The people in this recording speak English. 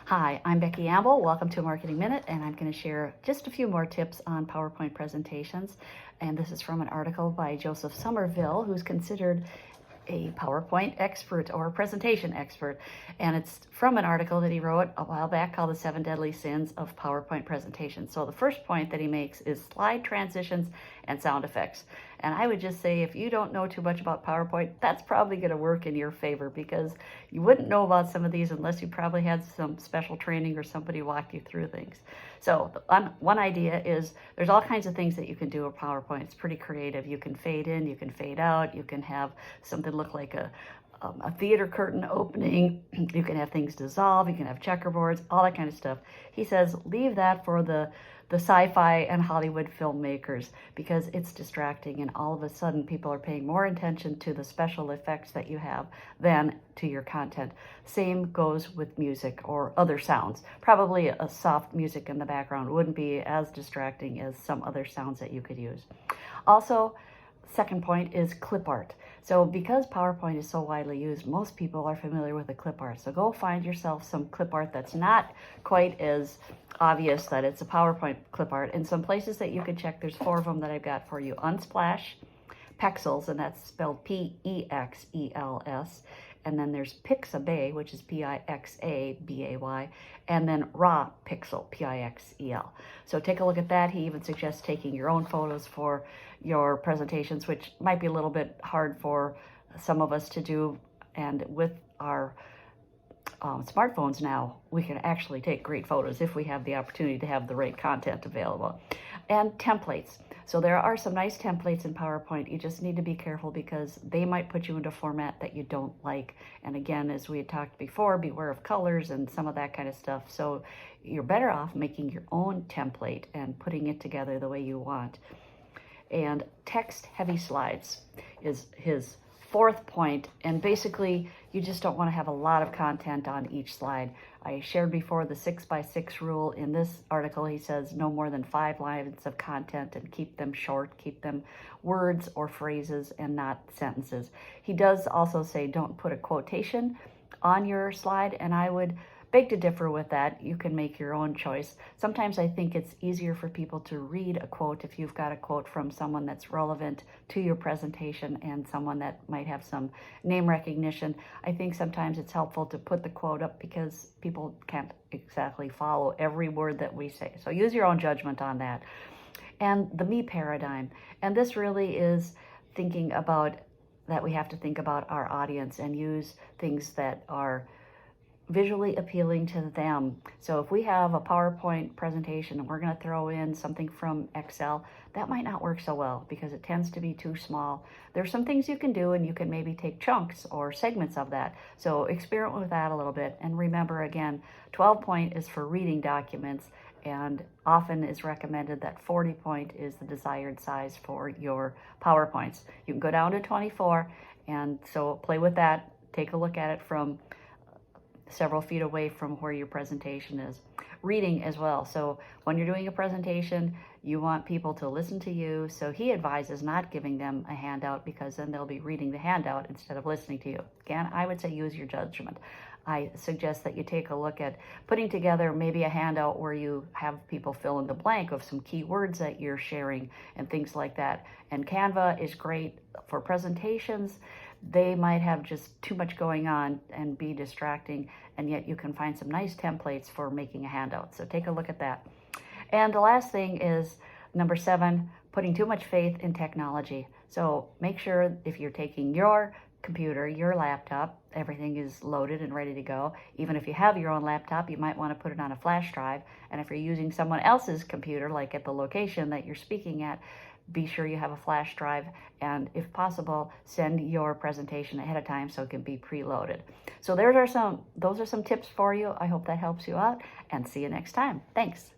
Hi, I'm Becky Amble. Welcome to Marketing Minute, and I'm going to share just a few more tips on PowerPoint presentations. And this is from an article by Joseph Sommerville, who's considered a PowerPoint expert or a presentation expert. And it's from an article that he wrote a while back called The 7 Deadly Sins of PowerPoint Presentations. So the first point that he makes is slide transitions and sound effects. And I would just say, if you don't know too much about PowerPoint, that's probably going to work in your favor, because you wouldn't know about some of these unless you probably had some special training or somebody walked you through things. So one idea is there's all kinds of things that you can do with PowerPoint. It's pretty creative. You can fade in, you can fade out, you can have something look like a theater curtain opening, you can have things dissolve, you can have checkerboards, all that kind of stuff. He says leave that for the sci-fi and Hollywood filmmakers, because it's distracting, and all of a sudden people are paying more attention to the special effects that you have than to your content. Same goes with music or other sounds. Probably a soft music in the background wouldn't be as distracting as some other sounds that you could use. Also, second point is clip art. So because PowerPoint is so widely used, most people are familiar with the clip art. So go find yourself some clip art that's not quite as obvious that it's a PowerPoint clip art. And some places that you can check, there's 4 of them that I've got for you. Unsplash, Pexels, and that's spelled P-E-X-E-L-S. And then there's Pixabay, which is P-I-X-A-B-A-Y, and then Raw Pixel, P-I-X-E-L. So take a look at that. He even suggests taking your own photos for your presentations, which might be a little bit hard for some of us to do. And with our smartphones now, we can actually take great photos if we have the opportunity to have the right content available. And templates. So there are some nice templates in PowerPoint. You just need to be careful, because they might put you into a format that you don't like. And again, as we had talked before, beware of colors and some of that kind of stuff. So you're better off making your own template and putting it together the way you want. And text-heavy slides is his 4th point, and basically you just don't want to have a lot of content on each slide. I shared before the 6x6 rule. In this article, he says no more than 5 lines of content, and keep them short, keep them words or phrases and not sentences. He does also say don't put a quotation on your slide, and I would beg to differ with that. You can make your own choice. Sometimes I think it's easier for people to read a quote if you've got a quote from someone that's relevant to your presentation and someone that might have some name recognition. I think sometimes it's helpful to put the quote up, because people can't exactly follow every word that we say. So use your own judgment on that. And the me paradigm. And this really is thinking about that we have to think about our audience and use things that are visually appealing to them. So if we have a PowerPoint presentation and we're going to throw in something from Excel, that might not work so well because it tends to be too small. There's some things you can do, and you can maybe take chunks or segments of that. So experiment with that a little bit. And remember, again, 12 point is for reading documents, and often is recommended that 40 point is the desired size for your PowerPoints. You can go down to 24, and so play with that. Take a look at it from several feet away from where your presentation is. Reading as well. So when you're doing a presentation, you want people to listen to you. So he advises not giving them a handout, because then they'll be reading the handout instead of listening to you. Again, I would say use your judgment. I suggest that you take a look at putting together maybe a handout where you have people fill in the blank of some key words that you're sharing and things like that. And Canva is great for presentations. They might have just too much going on and be distracting, and yet you can find some nice templates for making a handout. So take a look at that. And the last thing is number 7, putting too much faith in technology. So make sure if you're taking your computer, your laptop, everything is loaded and ready to go. Even if you have your own laptop, you might want to put it on a flash drive. And if you're using someone else's computer, like at the location that you're speaking at, be sure you have a flash drive, and if possible, send your presentation ahead of time so it can be preloaded. So those are some tips for you. I hope that helps you out, and see you next time. Thanks.